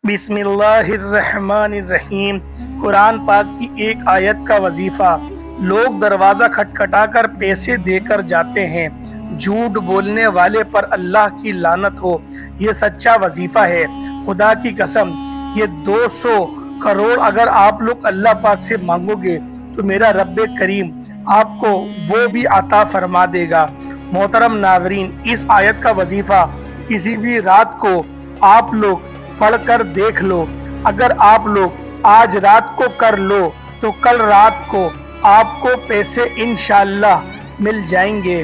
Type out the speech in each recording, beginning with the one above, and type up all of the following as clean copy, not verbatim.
بسم اللہ الرحمن الرحیم۔ قرآن پاک کی ایک آیت کا وظیفہ۔ لوگ دروازہ کھٹکھٹا کر پیسے دے کر جاتے ہیں، جھوٹ بولنے والے پر اللہ کی لعنت ہو۔ یہ سچا وظیفہ ہے، خدا کی قسم۔ یہ 200 کروڑ اگر آپ لوگ اللہ پاک سے مانگو گے تو میرا رب کریم آپ کو وہ بھی عطا فرما دے گا۔ محترم ناظرین، اس آیت کا وظیفہ کسی بھی رات کو آپ لوگ پڑھ کر دیکھ لو۔ اگر آپ لوگ آج رات کو کر لو تو کل رات کو آپ کو پیسے انشاءاللہ مل جائیں گے۔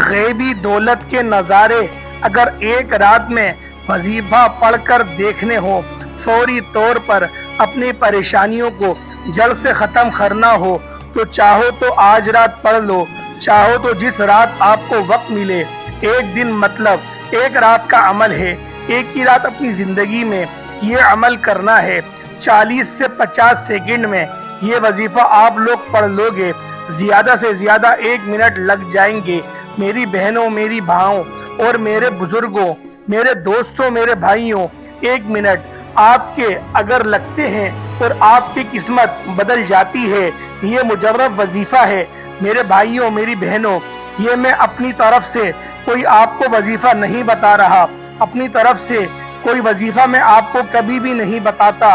غیبی دولت کے نظارے اگر ایک رات میں وظیفہ پڑھ کر دیکھنے ہو، فوری طور پر اپنی پریشانیوں کو جلد سے ختم کرنا ہو تو چاہو تو آج رات پڑھ لو، چاہو تو جس رات آپ کو وقت ملے۔ ایک دن مطلب ایک رات کا عمل ہے، ایک ہی رات اپنی زندگی میں یہ عمل کرنا ہے۔ 40 سے 50 سیکنڈ میں یہ وظیفہ آپ لوگ پڑھ لو گے، زیادہ سے زیادہ 1 منٹ لگ جائیں گے۔ میری بہنوں، میری بھاؤں اور میرے بزرگوں، میرے دوستوں، میرے بھائیوں، 1 منٹ آپ کے اگر لگتے ہیں اور آپ کی قسمت بدل جاتی ہے۔ یہ مجرب وظیفہ ہے میرے بھائیوں، میری بہنوں۔ یہ میں اپنی طرف سے کوئی آپ کو وظیفہ نہیں بتا رہا، اپنی طرف سے کوئی وظیفہ میں آپ کو کبھی بھی نہیں بتاتا۔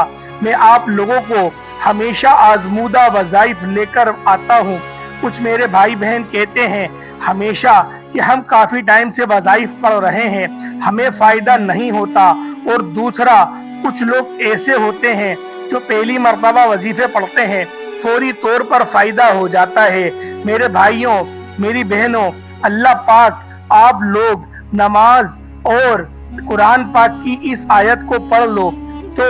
میں آپ لوگوں کو ہمیشہ آزمودہ وظائف لے کر آتا ہوں۔ کچھ میرے بھائی بہن کہتے ہیں ہمیشہ کہ ہم کافی ٹائم سے وظائف پڑھ رہے ہیں، ہمیں فائدہ نہیں ہوتا۔ اور دوسرا، کچھ لوگ ایسے ہوتے ہیں جو پہلی مرتبہ وظیفے پڑھتے ہیں، فوری طور پر فائدہ ہو جاتا ہے۔ میرے بھائیوں، میری بہنوں، اللہ پاک آپ لوگ نماز اور قرآن پاک کی اس آیت کو پڑھ لو تو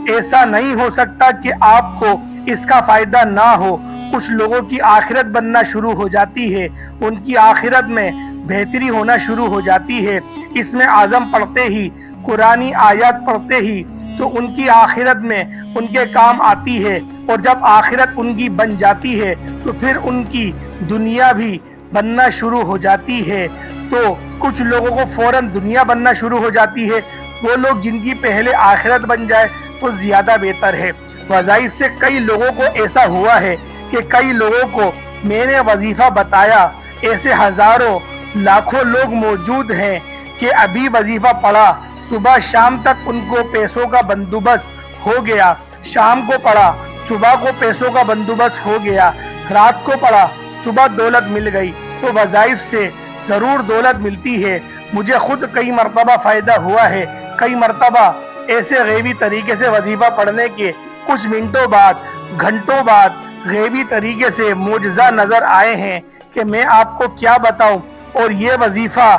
ایسا نہیں ہو سکتا کہ آپ کو اس کا فائدہ نہ ہو۔ کچھ لوگوں کی آخرت بننا شروع ہو جاتی ہے، ان کی آخرت میں بہتری ہونا شروع ہو جاتی ہے۔ اس میں اعظم پڑھتے ہی، قرآنی آیات پڑھتے ہی تو ان کی آخرت میں ان کے کام آتی ہے، اور جب آخرت ان کی بن جاتی ہے تو پھر ان کی دنیا بھی بننا شروع ہو جاتی ہے۔ تو کچھ لوگوں کو فوراً دنیا بننا شروع ہو جاتی ہے، وہ لوگ جن کی پہلے آخرت بن جائے وہ زیادہ بہتر ہے۔ وظائف سے کئی لوگوں کو ایسا ہوا ہے کہ کئی لوگوں کو میں نے وظیفہ بتایا، ایسے ہزاروں لاکھوں لوگ موجود ہیں کہ ابھی وظیفہ پڑھا، صبح شام تک ان کو پیسوں کا بندوبست ہو گیا، شام کو پڑھا صبح کو پیسوں کا بندوبست ہو گیا، رات کو پڑھا صبح دولت مل گئی۔ تو وظائف سے ضرور دولت ملتی ہے۔ مجھے خود کئی مرتبہ فائدہ ہوا ہے، کئی مرتبہ ایسے غیبی طریقے سے وظیفہ پڑھنے کے کچھ منٹوں بعد، گھنٹوں بعد غیبی طریقے سے معجزہ نظر آئے ہیں کہ میں آپ کو کیا بتاؤں۔ اور یہ وظیفہ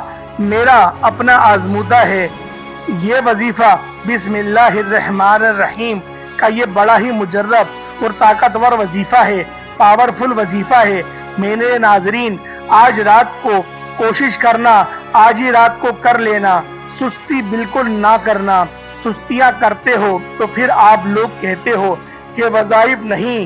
میرا اپنا آزمودہ ہے۔ یہ وظیفہ بسم اللہ الرحمن الرحیم کا یہ بڑا ہی مجرب اور طاقتور وظیفہ ہے، پاورفل وظیفہ ہے۔ میرے ناظرین، آج رات کو کوشش کرنا، آج ہی رات کو کر لینا، سستی بالکل نہ کرنا۔ سستیاں کرتے ہو تو پھر آپ لوگ کہتے ہو کہ وظائف نہیں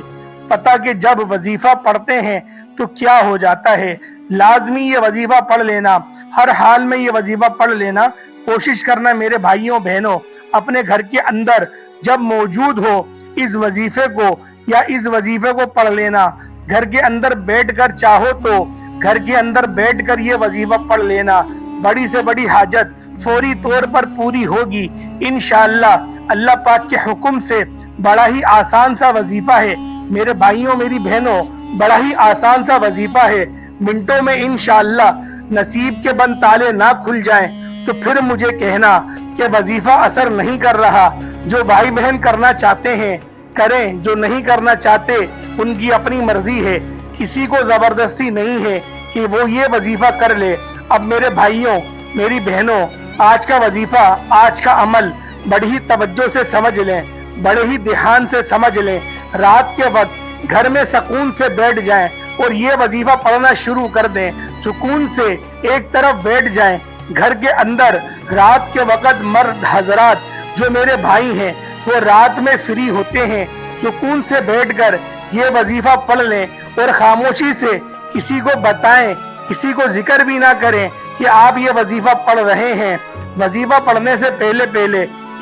پتہ کہ جب وظیفہ پڑھتے ہیں تو کیا ہو جاتا ہے۔ لازمی یہ وظیفہ پڑھ لینا، ہر حال میں یہ وظیفہ پڑھ لینا۔ کوشش کرنا میرے بھائیوں بہنوں، اپنے گھر کے اندر جب موجود ہو اس وظیفے کو یا اس وظیفے کو پڑھ لینا۔ گھر کے اندر بیٹھ کر چاہو تو گھر کے اندر بیٹھ کر یہ وظیفہ پڑھ لینا، بڑی سے بڑی حاجت فوری طور پر پوری ہوگی انشاءاللہ۔ اللہ پاک کے حکم سے بڑا ہی آسان سا وظیفہ ہے میرے بھائیوں، میری بہنوں، بڑا ہی آسان سا وظیفہ ہے۔ منٹوں میں انشاءاللہ نصیب کے بند تالے نہ کھل جائیں تو پھر مجھے کہنا کہ وظیفہ اثر نہیں کر رہا۔ جو بھائی بہن کرنا چاہتے ہیں کریں، جو نہیں کرنا چاہتے ان کی اپنی مرضی ہے، کسی کو زبردستی نہیں ہے کہ وہ یہ وظیفہ کر لے۔ اب میرے بھائیوں، میری بہنوں، آج کا وظیفہ، آج کا عمل بڑی ہی توجہ سے سمجھ لیں، بڑے ہی دھیان سے سمجھ لیں۔ رات کے وقت گھر میں سکون سے بیٹھ جائیں اور یہ وظیفہ پڑھنا شروع کر دیں، سکون سے ایک طرف بیٹھ جائیں۔ گھر کے اندر رات کے وقت مرد حضرات جو میرے بھائی ہیں وہ رات میں فری ہوتے ہیں، سکون سے بیٹھ کر یہ وظیفہ پڑھ لیں اور خاموشی سے کسی کو بتائیں، کسی کو ذکر بھی نہ کریں کہ آپ یہ وظیفہ پڑھ رہے ہیں۔ وظیفہ پڑھنے سے پہلے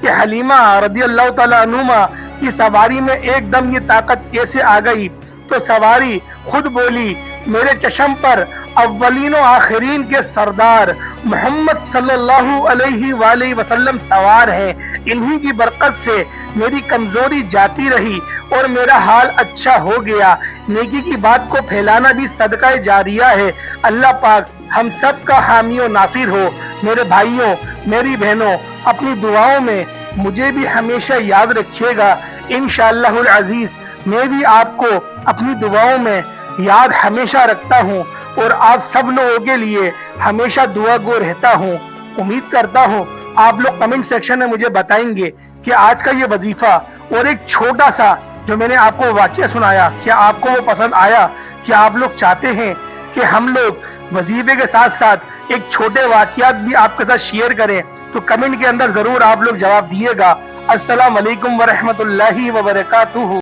کہ حلیمہ رضی اللہ تعالیٰ عنہما کی سواری میں ایک دم یہ طاقت کیسے آ گئی؟ تو سواری خود بولی میرے چشم پر اولین و آخرین کے سردار محمد صلی اللہ علیہ وآلہ وسلم سوار ہیں، انہی کی برکت سے میری کمزوری جاتی رہی اور میرا حال اچھا ہو گیا۔ نیکی کی بات کو پھیلانا بھی صدقہ جاریہ ہے۔ اللہ پاک ہم سب کا حامی و ناصر ہو۔ میرے بھائیوں، میری بہنوں، اپنی دعاؤں میں مجھے بھی ہمیشہ یاد رکھیے گا۔ انشاءاللہ العزیز میں بھی آپ کو اپنی دعاؤں میں یاد ہمیشہ رکھتا ہوں اور آپ سب لوگوں کے لیے ہمیشہ دعا گو رہتا ہوں۔ امید کرتا ہوں آپ لوگ کمنٹ سیکشن میں مجھے بتائیں گے کہ آج کا یہ وظیفہ اور ایک چھوٹا سا جو میں نے آپ کو واقعہ سنایا، کیا آپ کو وہ پسند آیا؟ کیا آپ لوگ چاہتے ہیں کہ ہم لوگ وظیفے کے ساتھ ساتھ ایک چھوٹے واقعات بھی آپ کے ساتھ شیئر کریں؟ تو کمنٹ کے اندر ضرور آپ لوگ جواب دیے گا۔ السلام علیکم ورحمۃ اللہ وبرکاتہ۔